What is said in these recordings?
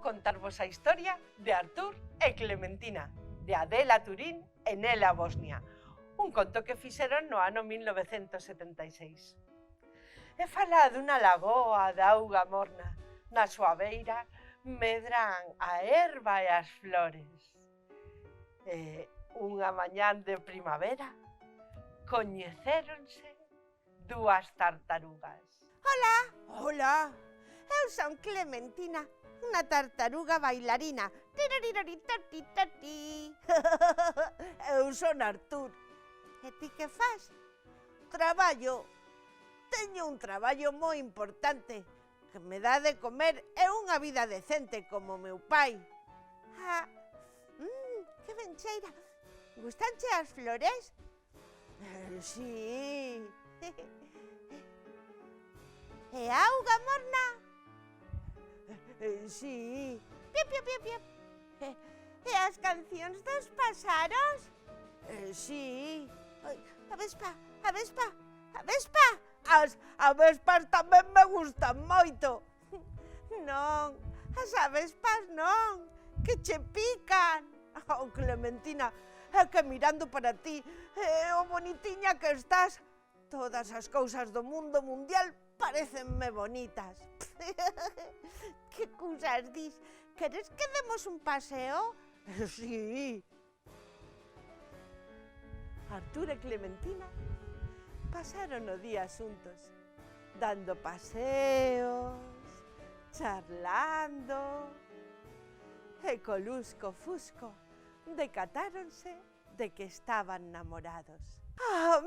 contarvos a historia de Artur e Clementina, de Adela Turín e Nela Bosnia, un conto que fixeron no ano 1976. E fala dunha lagoa de auga morna, na súa beira medran a herba e as flores. E unha mañán de primavera coñecéronse dúas tartarugas. Hola, eu son Clementina, unha tartaruga bailarina. Eu son Artur. E ti que fas? Traballo. Teño un traballo moi importante que me dá de comer e unha vida decente como meu pai. Que ben cheira. Gustanche as flores? Sí. E a auga morna? Sí. Piu, piu, piu, piu. E as cancións dos paxaros? Sí. A vespa, a vespa, a vespa. As avespas tamén me gustan moito. Non, as avespas non, que che pican. Oh, Clementina, é que mirando para ti, o bonitiña que estás, todas as cousas do mundo mundial parecenme bonitas. Que cousas dis? Queres que demos un paseo? Sí. Artur e Clementina pasaron o día xuntos, dando paseos, charlando, e co lusco fusco decatáronse de que estaban namorados.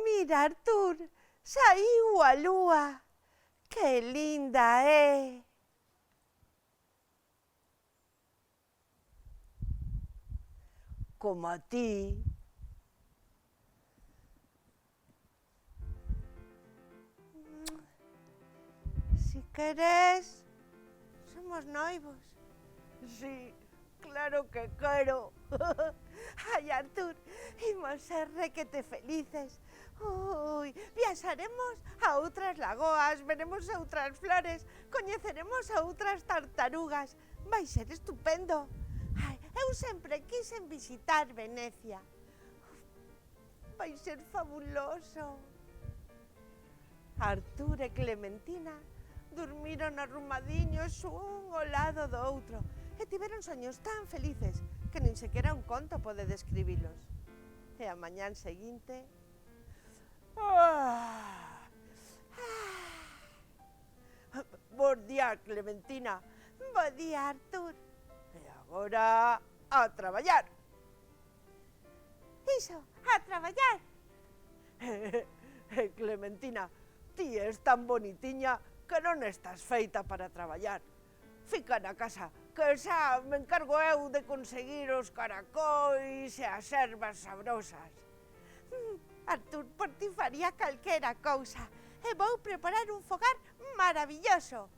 Mira, Artur, saíu a lúa. Que linda é. Como a ti. Si queres, somos noivos. Sí, claro que quero. Ai, Artur, imos ser requete felices. Ui, viaxaremos a outras lagoas, veremos outras flores, coñeceremos a outras tartarugas. Vai ser estupendo. Ai, eu sempre quixen visitar Venecia. Vai ser fabuloso. Artur e Clementina dormiron arrumadiños un ao lado do outro E tiveron soños tan felices que nin sequera un conto pode describilos. E a mañán seguinte... Bos días, Clementina. Bo día, Artur. E agora a traballar. Iso, a traballar. Clementina, ti és tan bonitiña que non estás feita para traballar. Fica na casa, que xa me encargo eu de conseguir os caracois e as ervas sabrosas. Artur, por ti faría calquera cousa e vou preparar un fogar maravilloso.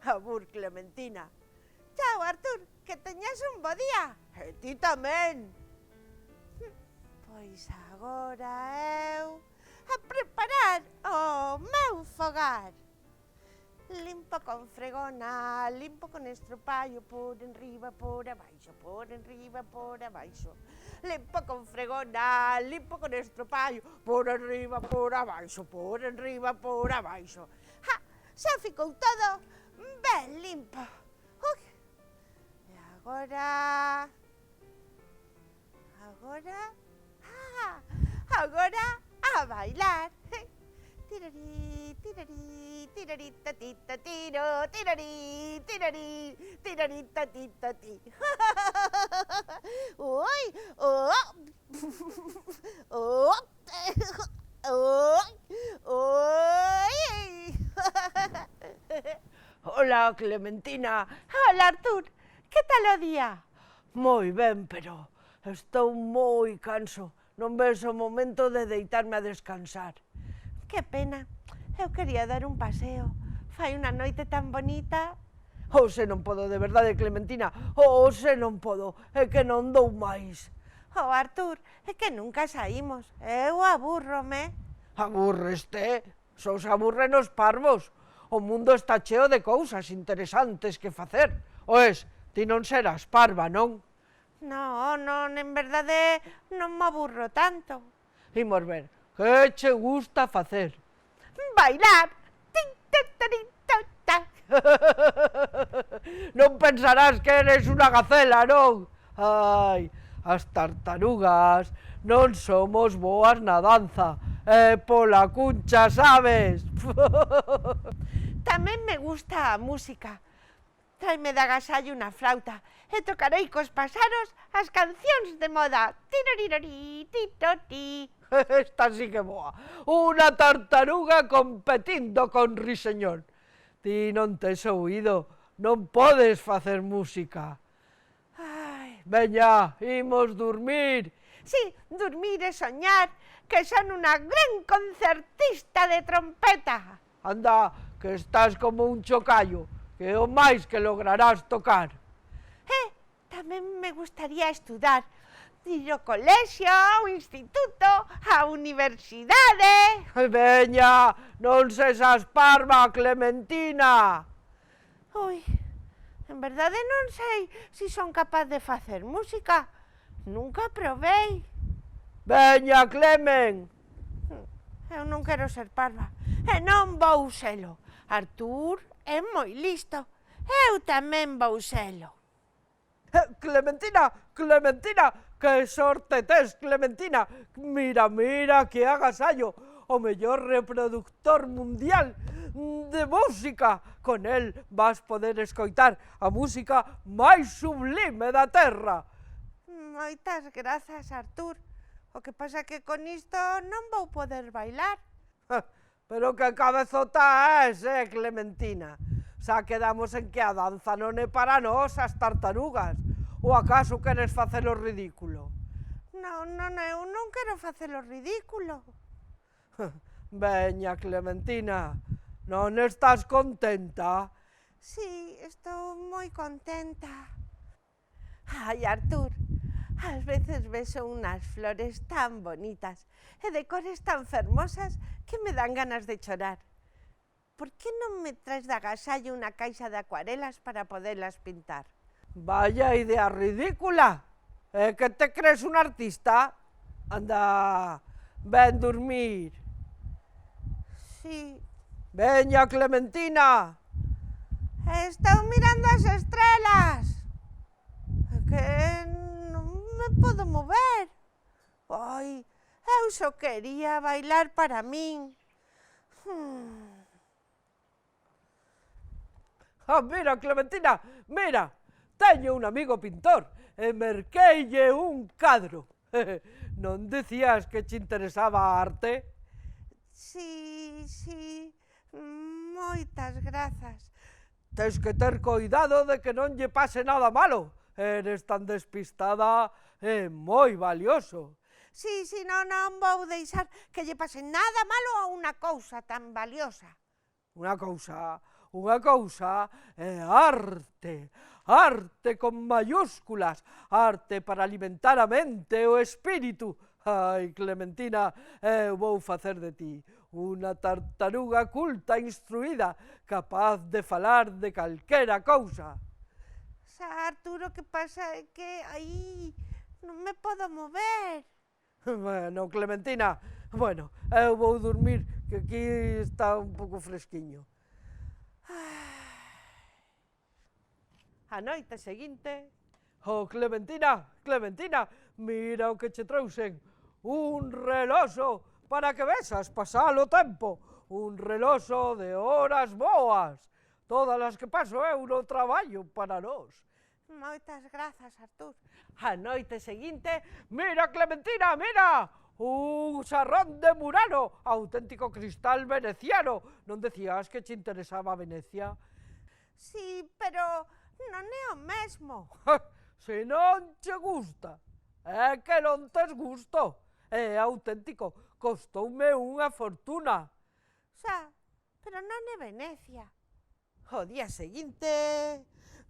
Abur, Clementina. Chao, Artur, que teñas un bo día. E ti tamén. Pois agora eu a preparar o meu fogar. Limpo con fregona, limpo con estropajo, por enriba, por abaixo, por enriba, por abaixo. Limpo con fregona, limpo con estropajo, Por enriba, por abaixo, por enriba, por abaixo. Xa ficou todo ben limpo. E agora... Agora a bailar. Tirarí, tirarí, tirarí, tatita, tiro, tirarí, tirarí, tirarí, tatita, ti. Ui, oh, oh, oi. Hola, Clementina. Hola, Artur, que tal o día? Moi ben, pero estou moi canso. Non ves o momento de deitarme a descansar. Que pena, eu quería dar un paseo. Fai unha noite tan bonita. Se non podo, de verdade, Clementina. Se non podo, é que non dou máis. Artur, é que nunca saímos. Eu abúrrome. Aburreste? Só se aburren os parvos. O mundo está cheo de cousas interesantes que facer. Oes, Ti non serás parva, non? Non, non, en verdade non me aburro tanto. Imos ver, que che gusta facer? Bailar. Tin, tin, tarin, ta, ta. Non pensarás que eres unha gacela, non? Ai, as tartarugas non somos boas na danza, pola cuncha, sabes? Tamén me gusta a música. Traime de agasallo unha flauta e tocarei cos paxaros as cancións de moda. Tirarirari, titoti. Esta sí que boa. Unha tartaruga competindo con Riseñor. Ti non tes ouído, non podes facer música. Ai, Veña, imos dormir. sí, dormir e soñar que son unha gran concertista de trompeta. Anda, que estás como un chocallo, que é o máis que lograrás tocar. Tamén me gustaría estudar. Ir ao colexio, ao instituto, á universidade. Veña, non sesas parva, Clementina. Ui, en verdade non sei se son capaz de facer música. Nunca probei. Veña, Clemen. Eu non quero ser parva. E non vou selo. Artur é moi listo. Eu tamén vou selo. Clementina, Clementina, que sorte tes, Clementina. Mira, mira, que agasallo, o mellor reproductor mundial de música. Con el vas poder escoitar a música máis sublime da terra. Moitas grazas, Artur. O que pasa que con isto non vou poder bailar. Pero que cabezota es, Clementina. Xa quedamos en que a danza non é para nós, as tartarugas. Ou acaso queres facelo ridículo? Non, eu non quero facelo ridículo. Veña, Clementina, non estás contenta? Sí, estou moi contenta. Ai, Artur, ás veces vexo unhas flores tan bonitas e de cores tan fermosas que me dan ganas de chorar. Por que non me traes de agasallo unha caixa de acuarelas para podelas pintar? Vaya idea ridícula. Que te crees un artista? Anda, ven dormir. Sí, Veña, Clementina. estou mirando as estrelas. É que non me podo mover. Ai, eu só quería bailar para min. Mira, Clementina, mira. Teño un amigo pintor e merqueille un cadro. Non dicías que che interesaba a arte? Sí, moitas grazas. Tes que ter coidado de que non lle pase nada malo. Eres tan despistada e moi valioso. Sí, non vou deixar que lle pase nada malo a unha cousa tan valiosa. Unha cousa é arte. Arte con mayúsculas, arte para alimentar a mente e o espírito. Ai, Clementina, eu vou facer de ti unha tartaruga culta, instruída, capaz de falar de calquera cousa. Xa, Arturo, o que pasa é que aí non me podo mover. Bueno, Clementina, eu vou dormir, que aquí está un pouco fresquiño. A noite seguinte... Oh, Clementina, Clementina, mira o que che trouxen. Un reloxo para que vexas pasar o tempo. Un reloxo de horas boas. Todas as que paso eu no traballo para nós. Moitas grazas, Artur. A noite seguinte, mira, Clementina, mira! Un xarrón de Murano, auténtico cristal veneciano. Non decías que che interesaba Venecia? Sí, pero non é o mesmo. Se non che gusta, é que non tes gusto. É auténtico, costoume unha fortuna. Xa, pero non é Venecia. O día seguinte...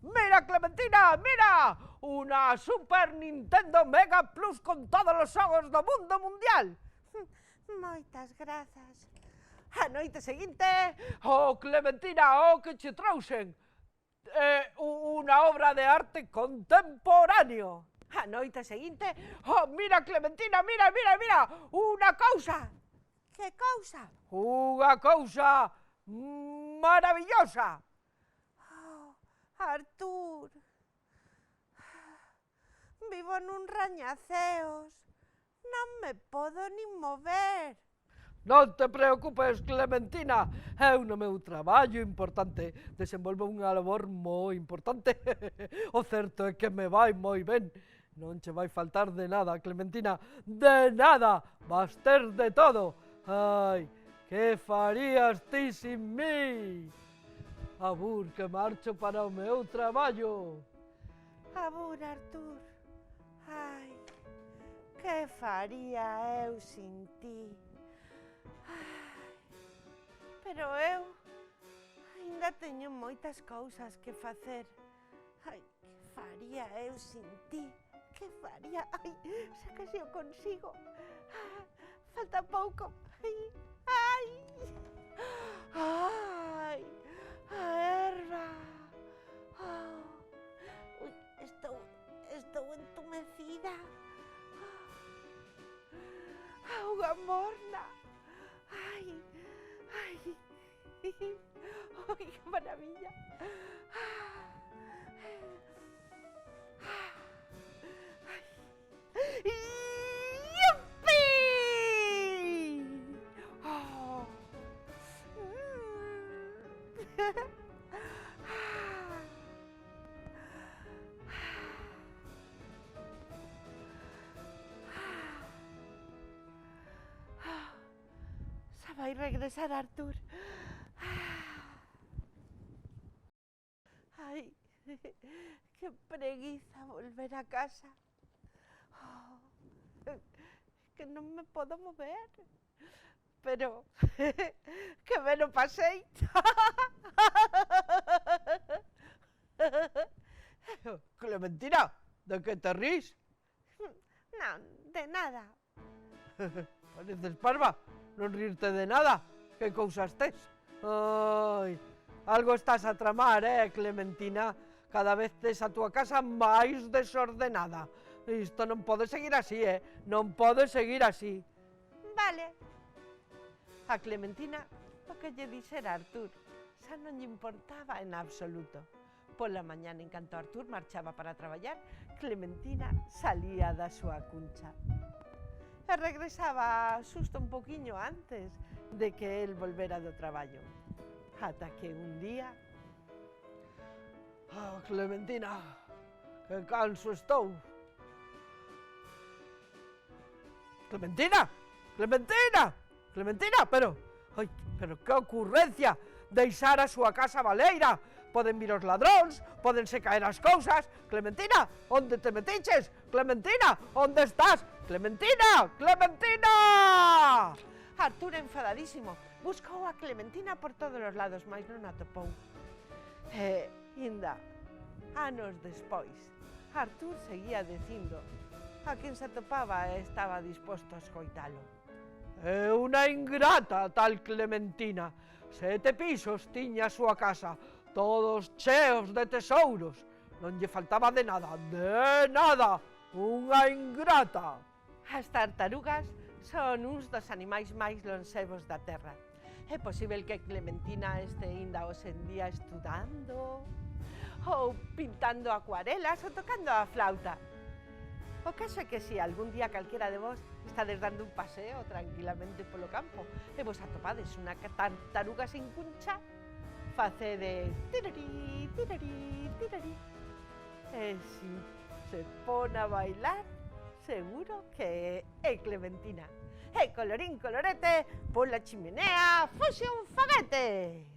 Mira, Clementina, mira! Unha Super Nintendo Mega Plus con todos os xogos do mundo mundial. Moitas grazas. A noite seguinte... Oh, Clementina, o que che trouxen? unha obra de arte contemporáneo. A noite seguinte, Oh, mira, Clementina, mira, mira, mira, unha cousa, Que cousa? unha cousa maravillosa. Oh, Artur. Vivo nun rañaceos. Non me podo nin mover. Non te preocupes, Clementina, eu no meu traballo importante desenvolvo unha labor moi importante. O certo é que me vai moi ben. Non che vai faltar de nada, Clementina, de nada, vas ter de todo. Ai, que farías ti sin mí? Abur, que marcho para o meu traballo. Abur, Artur. Ai, que faría eu sin ti? Ai, pero eu aínda teño moitas cousas que facer. Ai, que faría eu sin ti? Que faría? Ai, xa que se o consigo. Falta pouco. Ai, ai. Ai, a erva. Oh. Ui, estou entumecida. Auga morna. Ai, ai. Ai, que maravilla. ¡Yupi! Oh. Xa vai regresar Artur. Ai, que preguiza volver a casa. Oh, que non me podo mover. Pero que ben o pasei. Clementina, de que te rís? Non, de nada. Pareces parva, non rirte de nada. Que cousas tes? Ai, algo estás a tramar, Clementina? Cada vez tes a túa casa máis desordenada. Isto non pode seguir así, non pode seguir así. Vale. a Clementina o que lle dixera Artur xa non lle importaba en absoluto. Pola mañana, en canto Artur marchaba para traballar, Clementina salía da súa cuncha. E regresaba xusto un poquiño antes de que el volvera do traballo. Ata que un día... Ah, Clementina, que canso estou. Clementina, Clementina, Clementina, pero que ocurrencia, deixar a súa casa baleira. Poden vir os ladróns, podense caer as cousas. Clementina, onde te metiches? Clementina, onde estás? Clementina, Clementina! Artur, enfadadísimo, buscou a Clementina por todos os lados, mas non a topou. E, inda, anos despois, Artur seguía dicindo a quen se atopaba e estaba disposto a escoitalo. É unha ingrata tal Clementina. 7 pisos tiña a súa casa, todos cheos de tesouros. Non lle faltaba de nada, unha ingrata. As tartarugas son uns dos animais máis lonsevos da terra. É posíbel que Clementina este aínda hoxe en día estudando, ou pintando acuarelas, ou tocando a flauta. O caso é que se algún día calquera de vos estades dando un paseo tranquilamente polo campo e vos atopades unha tartaruga sin cuncha, facede tirarí, tirarí, tirarí. E si se pon a bailar, seguro que é Clementina. E colorín colorete, pola chimenea, foxe un foguete.